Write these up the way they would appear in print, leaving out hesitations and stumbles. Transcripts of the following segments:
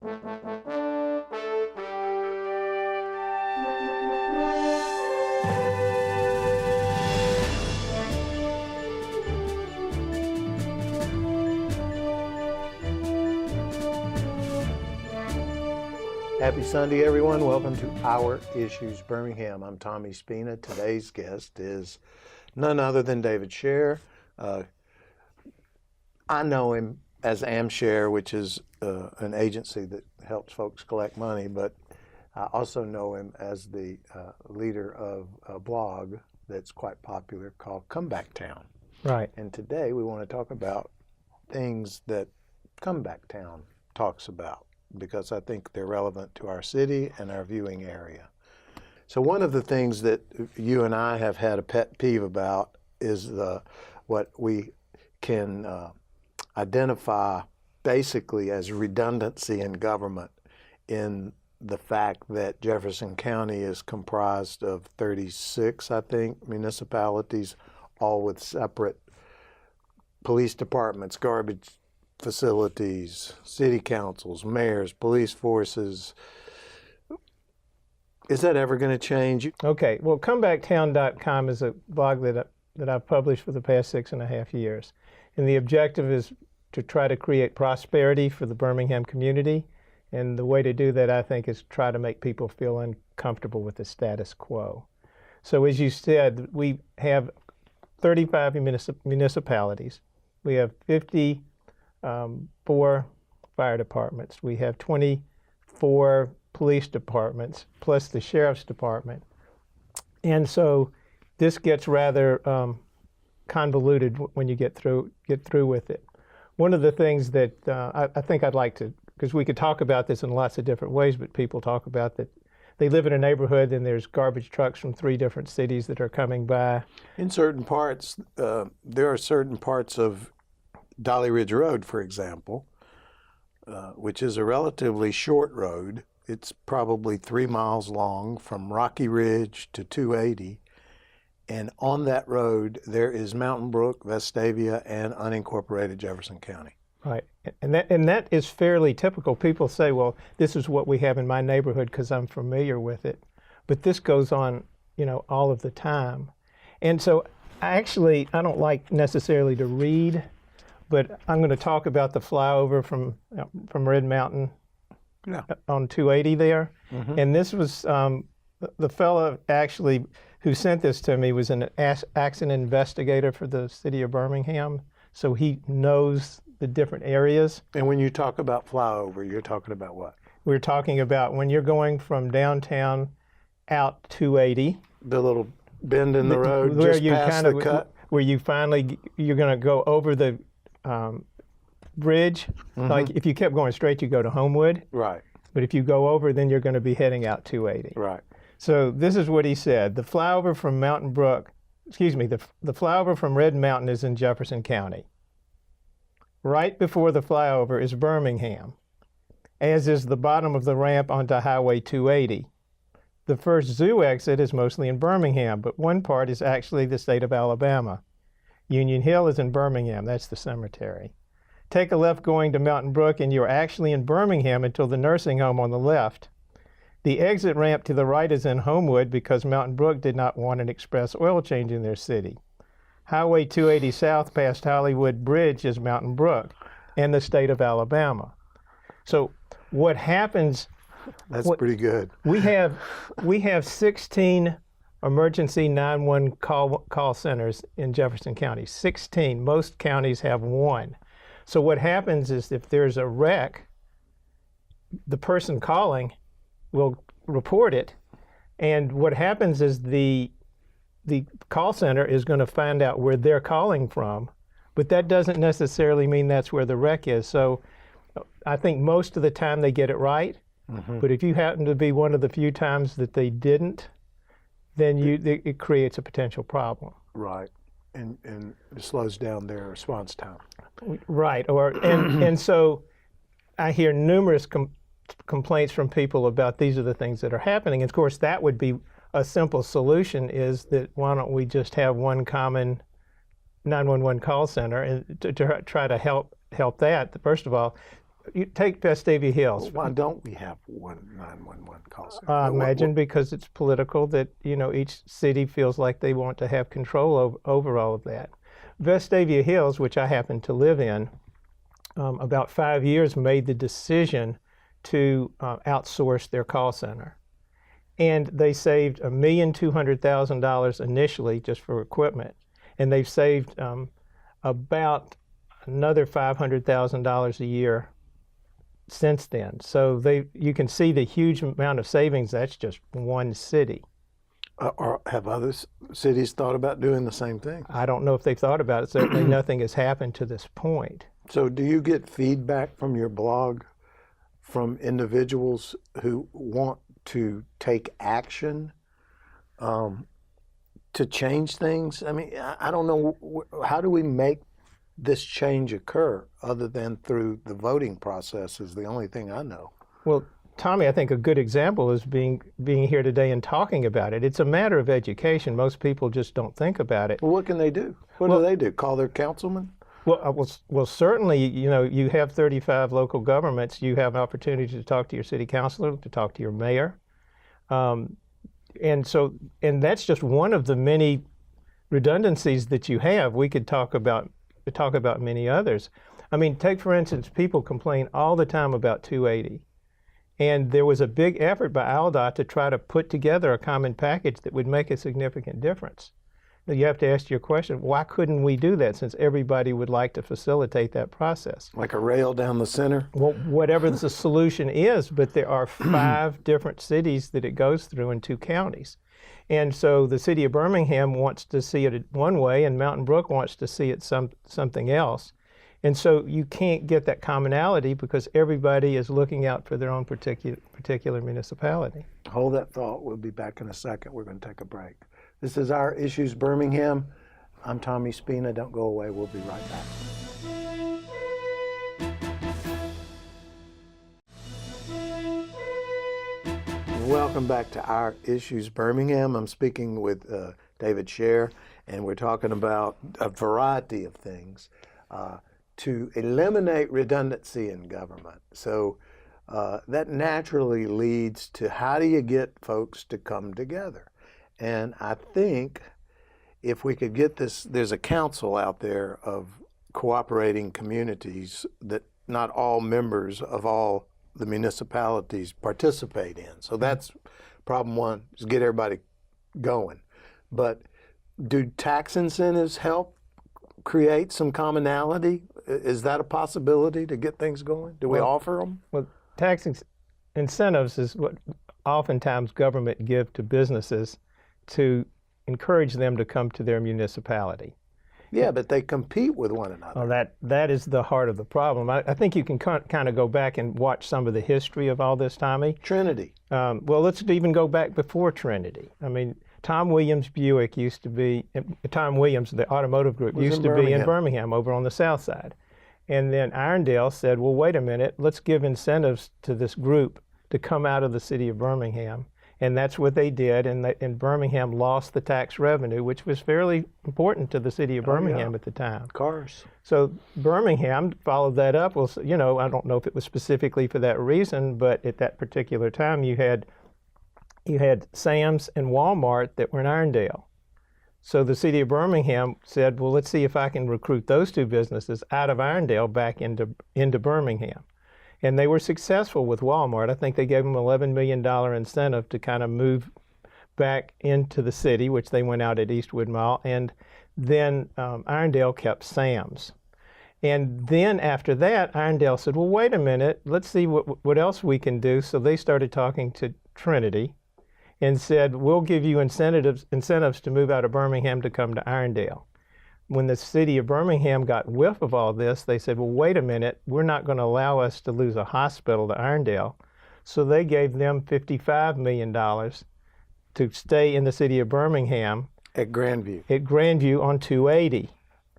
Happy Sunday, everyone. Welcome to Our Issues Birmingham. I'm Tommy Spina. Today's guest is none other than David Sher. I know him as AmSher, which is an agency that helps folks collect money, but I also know him as the leader of a blog that's quite popular called ComebackTown. Right. And today we want to talk about things that ComebackTown talks about, because I think they're relevant to our city and our viewing area. So one of the things that you and I have had a pet peeve about is what we can identify basically as redundancy in government, in the fact that Jefferson County is comprised of 36, I think, municipalities, all with separate police departments, garbage facilities, city councils, mayors, police forces. Is that ever going to change? Okay, well, ComebackTown.com is a blog that I've published for the past 6.5 years. And the objective is to try to create prosperity for the Birmingham community. And the way to do that, I think, is try to make people feel uncomfortable with the status quo. So as you said, we have 35 municipalities. We have 54 fire departments. We have 24 police departments, plus the sheriff's department. And so this gets rather convoluted when you get through with it. One of the things that I think I'd like to, because we could talk about this in lots of different ways, but people talk about that they live in a neighborhood and there's garbage trucks from 3 different cities that are coming by. In certain parts, there are certain parts of Dolly Ridge Road, for example, which is a relatively short road. It's probably 3 miles long from Rocky Ridge to 280. And on that road, there is Mountain Brook, Vestavia, and unincorporated Jefferson County. Right. And that is fairly typical. People say, well, this is what we have in my neighborhood because I'm familiar with it. But this goes on, all of the time. And so I don't like necessarily to read, but I'm going to talk about the flyover from Red Mountain on 280 there. Mm-hmm. And this was, the fellow actually who sent this to me was an accident investigator for the city of Birmingham. So he knows the different areas. And when you talk about flyover, you're talking about what? We're talking about when you're going from downtown out 280. The little bend in the road where just past the cut? Where you're going to go over the bridge. Mm-hmm. Like if you kept going straight, you go to Homewood. Right. But if you go over, then you're going to be heading out 280. Right. So this is what he said. The flyover from the flyover from Red Mountain is in Jefferson County. Right before the flyover is Birmingham, as is the bottom of the ramp onto Highway 280. The first zoo exit is mostly in Birmingham, but one part is actually the state of Alabama. Union Hill is in Birmingham. That's the cemetery. Take a left going to Mountain Brook, and you're actually in Birmingham until the nursing home on the left. The exit ramp to the right is in Homewood because Mountain Brook did not want an express oil change in their city. Highway 280 south past Hollywood Bridge is Mountain Brook and the state of Alabama. So what happens... That's pretty good. We have 16 emergency 911 call centers in Jefferson County. 16. Most counties have 1. So what happens is if there's a wreck, the person calling will report it, and what happens is the call center is going to find out where they're calling from, but that doesn't necessarily mean that's where the wreck is. So I think most of the time they get it right, mm-hmm. But if you happen to be one of the few times that they didn't, then it creates a potential problem. Right, and it slows down their response time. Right, and so I hear numerous complaints from people about these are the things that are happening. And of course, that would be a simple solution, is that why don't we just have one common 911 call center and to try to help that. First of all, you take Vestavia Hills. Why don't we have one 911 call center? I imagine because it's political that, each city feels like they want to have control over all of that. Vestavia Hills, which I happen to live in, about 5 years made the decision to outsource their call center. And they saved $1,200,000 initially just for equipment. And they've saved about another $500,000 a year since then. So you can see the huge amount of savings. That's just one city. Or have other cities thought about doing the same thing? I don't know if they've thought about it. Certainly nothing has happened to this point. So do you get feedback from your blog from individuals who want to take action to change things? I mean, I don't know, how do we make this change occur other than through the voting process is the only thing I know. Well, Tommy, I think a good example is being here today and talking about it. It's a matter of education. Most people just don't think about it. Well, what can they do? What do they do? Call their councilman? Well, certainly, you have 35 local governments. You have an opportunity to talk to your city councilor, to talk to your mayor. And that's just one of the many redundancies that you have. We could talk about many others. I mean, take, for instance, people complain all the time about 280. And there was a big effort by ALDOT to try to put together a common package that would make a significant difference. Now, you have to ask your question, why couldn't we do that, since everybody would like to facilitate that process? Like a rail down the center? Well, whatever the solution is, but there are 5 different cities that it goes through in 2 counties. And so the city of Birmingham wants to see it one way, and Mountain Brook wants to see it something else. And so you can't get that commonality because everybody is looking out for their own particular municipality. Hold that thought. We'll be back in a second. We're going to take a break. This is Our Issues Birmingham. I'm Tommy Spina. Don't go away. We'll be right back. Welcome back to Our Issues Birmingham. I'm speaking with David Sher, and we're talking about a variety of things to eliminate redundancy in government. So that naturally leads to, how do you get folks to come together? And I think if we could get this, there's a council out there of cooperating communities that not all members of all the municipalities participate in. So that's problem one, is get everybody going. But do tax incentives help create some commonality? Is that a possibility to get things going? Do we offer them? Well, tax incentives is what oftentimes government give to businesses to encourage them to come to their municipality. Yeah, but they compete with one another. Well, that is the heart of the problem. I think you can kind of go back and watch some of the history of all this, Tommy. Trinity. Well, let's even go back before Trinity. I mean, Tom Williams Buick used to be, Tom Williams, the automotive group, used to be in Birmingham over on the south side. And then Irondale said, well, wait a minute, let's give incentives to this group to come out of the city of Birmingham. And that's what they did, and Birmingham lost the tax revenue, which was fairly important to the city of Birmingham at the time. Cars. So Birmingham followed that up. Well, I don't know if it was specifically for that reason, but at that particular time, you had Sam's and Walmart that were in Irondale. So the city of Birmingham said, well, let's see if I can recruit those 2 businesses out of Irondale back into Birmingham. And they were successful with Walmart. I think they gave them an $11 million incentive to kind of move back into the city, which they went out at Eastwood Mall. And then Irondale kept Sam's. And then after that, Irondale said, well, wait a minute, let's see what else we can do. So they started talking to Trinity and said, we'll give you incentives to move out of Birmingham to come to Irondale. When the city of Birmingham got whiff of all this, they said, well, wait a minute, we're not going to allow us to lose a hospital to Irondale. So they gave them $55 million to stay in the city of Birmingham. At Grandview. At Grandview on 280.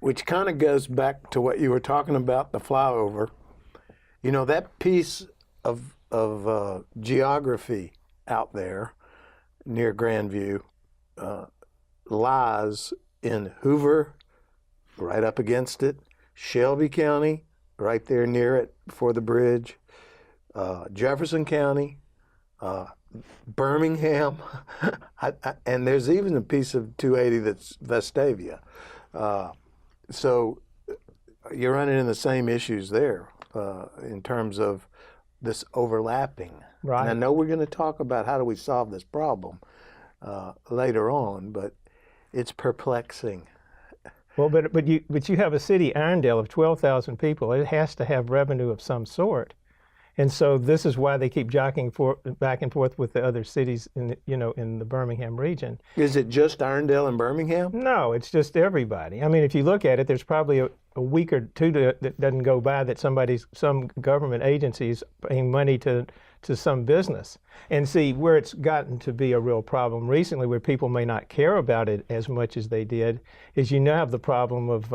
Which kind of goes back to what you were talking about, the flyover. You know, that piece of geography out there near Grandview lies in Hoover, right up against it, Shelby County, right there near it, before the bridge, Jefferson County, Birmingham, and there's even a piece of 280 that's Vestavia. So you're running into the same issues there in terms of this overlapping. Right. And I know we're going to talk about how do we solve this problem later on, but it's perplexing. Well, but you have a city, Irondale, of 12,000 people. It has to have revenue of some sort. And so this is why they keep jockeying back and forth with the other cities in the Birmingham region. Is it just Irondale and Birmingham? No, it's just everybody. I mean, if you look at it, there's probably a week or two that doesn't go by that some government agency is paying money to some business. And see, where it's gotten to be a real problem recently, where people may not care about it as much as they did, is you now have the problem of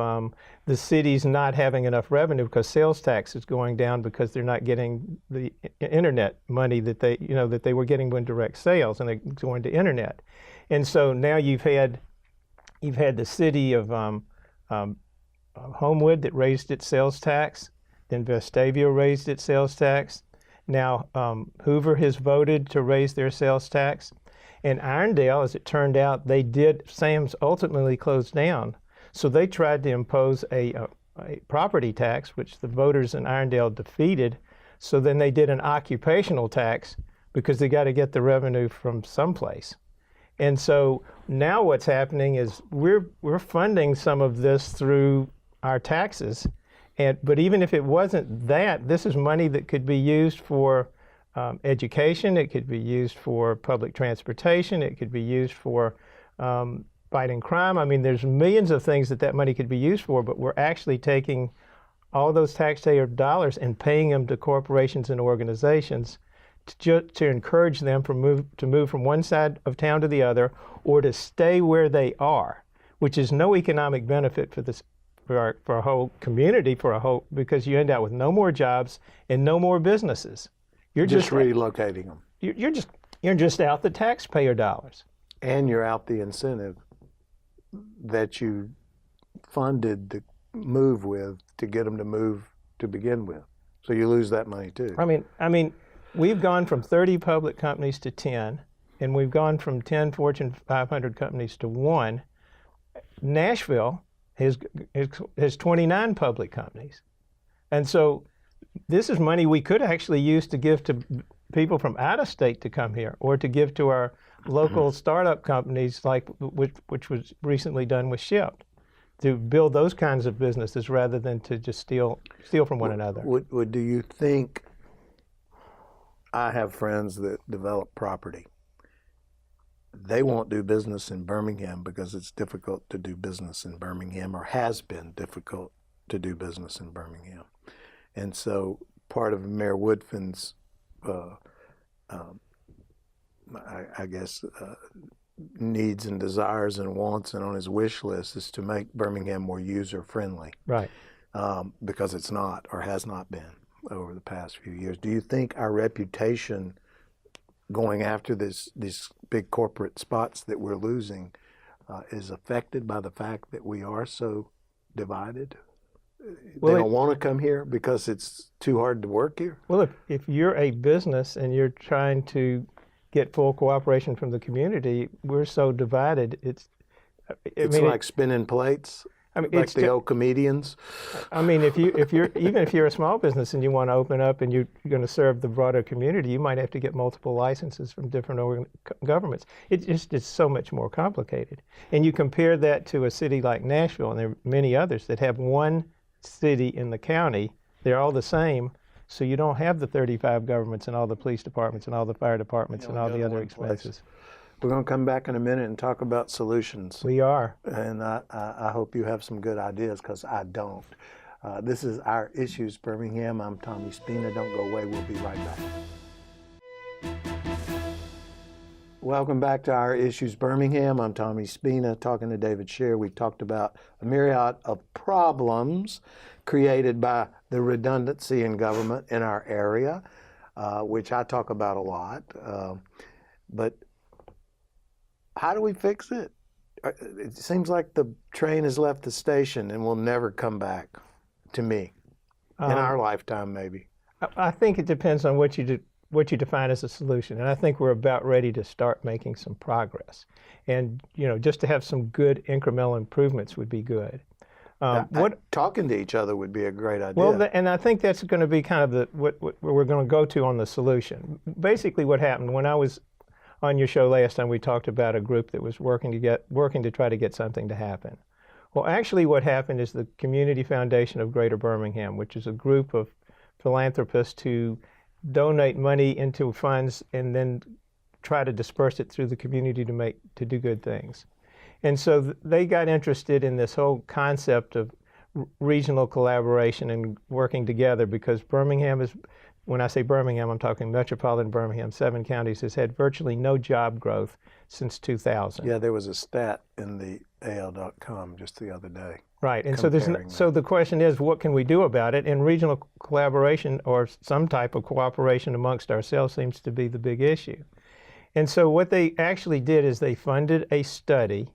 the cities not having enough revenue because sales tax is going down because they're not getting the internet money that they were getting when direct sales, and they're going to internet. And so now you've had the city of Homewood that raised its sales tax, then Vestavia raised its sales tax. Now Hoover has voted to raise their sales tax. And Irondale, as it turned out, Sam's ultimately closed down. So they tried to impose a property tax, which the voters in Irondale defeated. So then they did an occupational tax because they got to get the revenue from someplace. And so now what's happening is we're funding some of this through our taxes. But even if it wasn't that, this is money that could be used for education. It could be used for public transportation. It could be used for fighting crime. I mean, there's millions of things that money could be used for, but we're actually taking all those taxpayer dollars and paying them to corporations and organizations to encourage them to move from one side of town to the other, or to stay where they are, which is no economic benefit for a whole community, because you end up with no more jobs and no more businesses. You're just relocating them. You're just out the taxpayer dollars, and you're out the incentive that you funded the move with to get them to move to begin with. So you lose that money too. I mean, we've gone from 30 public companies to 10, and we've gone from 10 Fortune 500 companies to 1. Nashville has 29 public companies. And so this is money we could actually use to give to people from out of state to come here, or to give to our local startup companies, which was recently done with Shift, to build those kinds of businesses rather than to just steal from one another. Do you think, I have friends that develop property. They won't do business in Birmingham because it's difficult to do business in Birmingham, or has been difficult to do business in Birmingham. And so part of Mayor Woodfin's, needs and desires and wants and on his wish list is to make Birmingham more user-friendly. Right. Because it's not, or has not been over the past few years. Do you think our reputation going after these big corporate spots that we're losing is affected by the fact that we are so divided? They don't want to come here because it's too hard to work here? Well, if you're a business and you're trying to get full cooperation from the community, we're so divided. It's like spinning plates. I mean, like the old comedians. I mean, if you're a small business and you want to open up and you're going to serve the broader community, you might have to get multiple licenses from different governments. It's so much more complicated. And you compare that to a city like Nashville, and there are many others that have one city in the county. They're all the same, so you don't have the 35 governments and all the police departments and all the fire departments and all the other expenses. We're going to come back in a minute and talk about solutions. We are. And I hope you have some good ideas, because I don't. This is Our Issues Birmingham. I'm Tommy Spina. Don't go away. We'll be right back. Welcome back to Our Issues Birmingham. I'm Tommy Spina, talking to David Sher. We've talked about a myriad of problems created by the redundancy in government in our area, which I talk about a lot. But how do we fix it? It seems like the train has left the station and will never come back, to me. in our lifetime, maybe. I think it depends on what you define as a solution, and I think we're about ready to start making some progress. And just to have some good incremental improvements would be good. Talking to each other would be a great idea. Well, and I think that's going to be kind of what we're going to go to on the solution. Basically, what happened when I was on your show last time, we talked about a group that was working to try to get something to happen. Well, actually, what happened is the Community Foundation of Greater Birmingham, which is a group of philanthropists who donate money into funds and then try to disperse it through the community to do good things. And so they got interested in this whole concept of regional collaboration and working together, because Birmingham is, when I say Birmingham, I'm talking metropolitan Birmingham, 7 counties, has had virtually no job growth since 2000. Yeah, there was a stat in the AL.com just the other day. Right, and so the question is, what can we do about it? And regional collaboration or some type of cooperation amongst ourselves seems to be the big issue. And so what they actually did is they funded a study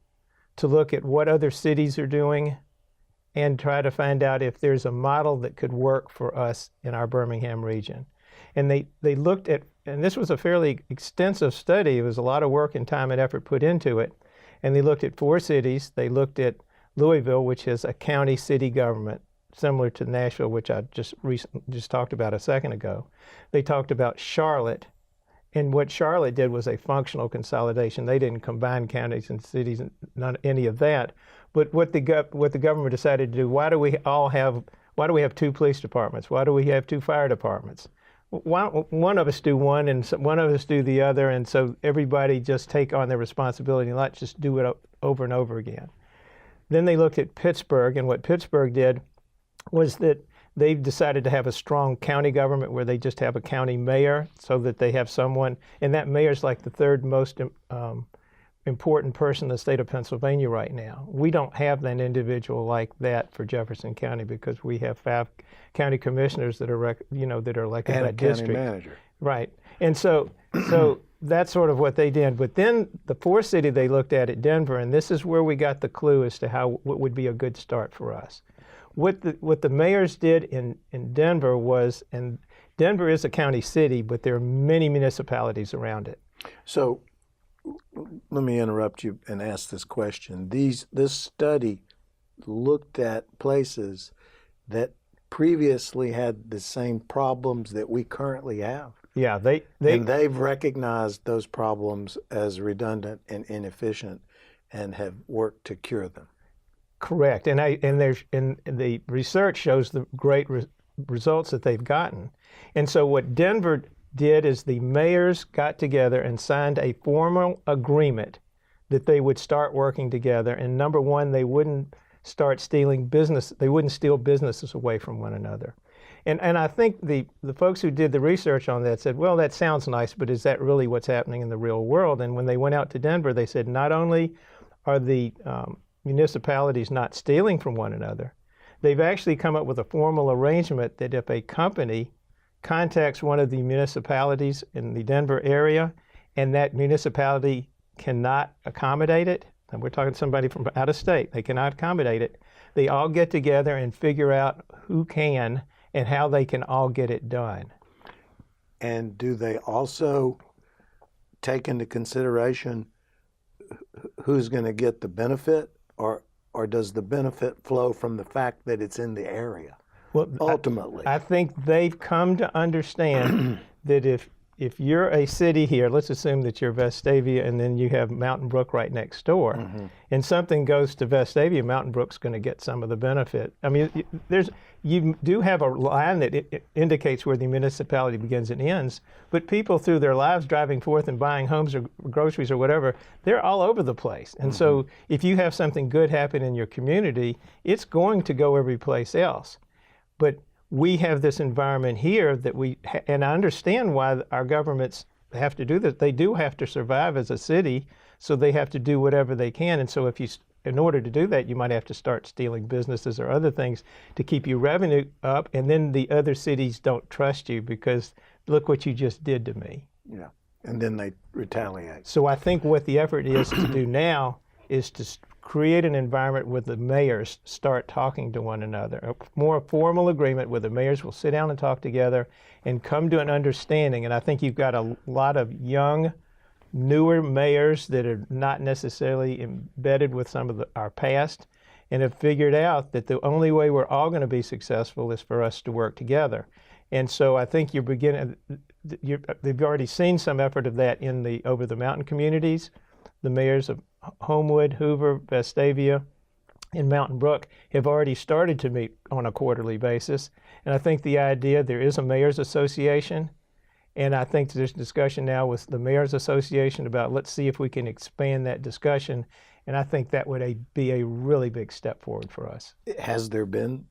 to look at what other cities are doing and try to find out if there's a model that could work for us in our Birmingham region. And they looked at, and this was a fairly extensive study, it was a lot of work and time and effort put into it, and they looked at 4 cities. They looked at Louisville, which is a county city government, similar to Nashville, which I just talked about a second ago. They talked about Charlotte, and what Charlotte did was a functional consolidation. They didn't combine counties and cities, and not any of that. But what the government decided to do, why do we have 2 police departments? Why do we have 2 fire departments? One of us do one and one of us do the other, and so everybody just take on their responsibility and not just do it over and over again. Then they looked at Pittsburgh, and what Pittsburgh did was that they've decided to have a strong county government where they just have a county mayor, so that they have someone, and that mayor's like the 3rd most important person in the state of Pennsylvania right now. We don't have that individual like that for Jefferson County because we have 5 county commissioners that are elected by district. And a county manager. Right, and so that's sort of what they did. But then the 4th city they looked at Denver, and this is where we got the clue as to what would be a good start for us. What the mayors did in Denver was, and Denver is a county city, but there are many municipalities around it. So let me interrupt you and ask this question. This study looked at places that previously had the same problems that we currently have. Yeah, and they've recognized those problems as redundant and inefficient and have worked to cure them. Correct, and the research shows the great results that they've gotten. And so what Denver did is the mayors got together and signed a formal agreement that they would start working together. And number one, they wouldn't start stealing business. They wouldn't steal businesses away from one another. And I think the folks who did the research on that said, well, that sounds nice, but is that really what's happening in the real world? And when they went out to Denver, they said not only are the municipalities not stealing from one another, they've actually come up with a formal arrangement that if a company contacts one of the municipalities in the Denver area and that municipality cannot accommodate it, and we're talking somebody from out of state, they cannot accommodate it, they all get together and figure out who can and how they can all get it done. And do they also take into consideration who's going to get the benefit, or does the benefit flow from the fact that it's in the area? Well, ultimately, I think they've come to understand that if you're a city here, let's assume that you're Vestavia and then you have Mountain Brook right next door, and something goes to Vestavia, Mountain Brook's going to get some of the benefit. I mean, you do have a line that it indicates where the municipality begins and ends, but people through their lives driving forth and buying homes or groceries or whatever, they're all over the place. And so if you have something good happen in your community, it's going to go every place else. But we have this environment here that and I understand why our governments have to do this. They do have to survive as a city, so they have to do whatever they can. And so in order to do that, you might have to start stealing businesses or other things to keep your revenue up, and then the other cities don't trust you because look what you just did to me. Yeah, and then they retaliate. So I think what the effort is to do now is to create an environment where the mayors start talking to one another, a more formal agreement where the mayors will sit down and talk together and come to an understanding. And I think you've got a lot of young, newer mayors that are not necessarily embedded with some of our past and have figured out that the only way we're all going to be successful is for us to work together. And so I think they've already seen some effort of that in the over the mountain communities. The mayors of Homewood, Hoover, Vestavia, and Mountain Brook have already started to meet on a quarterly basis. And I think the idea, there is a mayor's association, and I think there's discussion now with the mayor's association about let's see if we can expand that discussion. And I think that would be a really big step forward for us. Has there been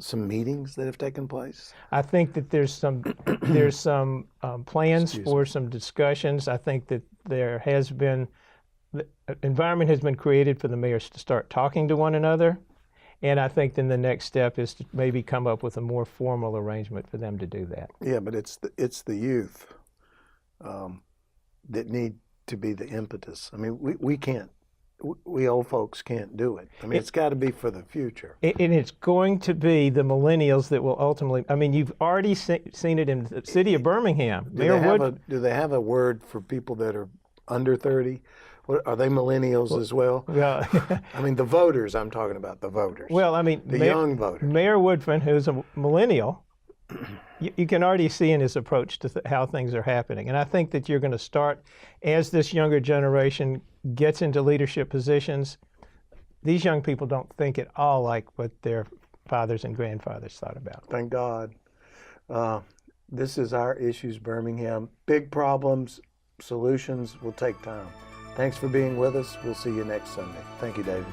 some meetings that have taken place? I think that there's some plans for some discussions. I think that there has been, the environment has been created for the mayors to start talking to one another. And I think then the next step is to maybe come up with a more formal arrangement for them to do that. Yeah, but it's the youth that need to be the impetus. I mean, we can't. We old folks can't do it. I mean, it's got to be for the future. And it's going to be the millennials that will ultimately, I mean, you've already seen it in the city of Birmingham. Do they have a word for people that are under 30? Are they millennials as well? Well, I mean, the voters, I'm talking about the voters. Well, I mean, the young voters. Mayor Woodfin, who's a millennial, you can already see in his approach to how things are happening. And I think that you're going to start, as this younger generation gets into leadership positions, these young people don't think at all like what their fathers and grandfathers thought about. Thank God. This is Our Issues Birmingham. Big problems, solutions will take time. Thanks for being with us. We'll see you next Sunday. Thank you, David.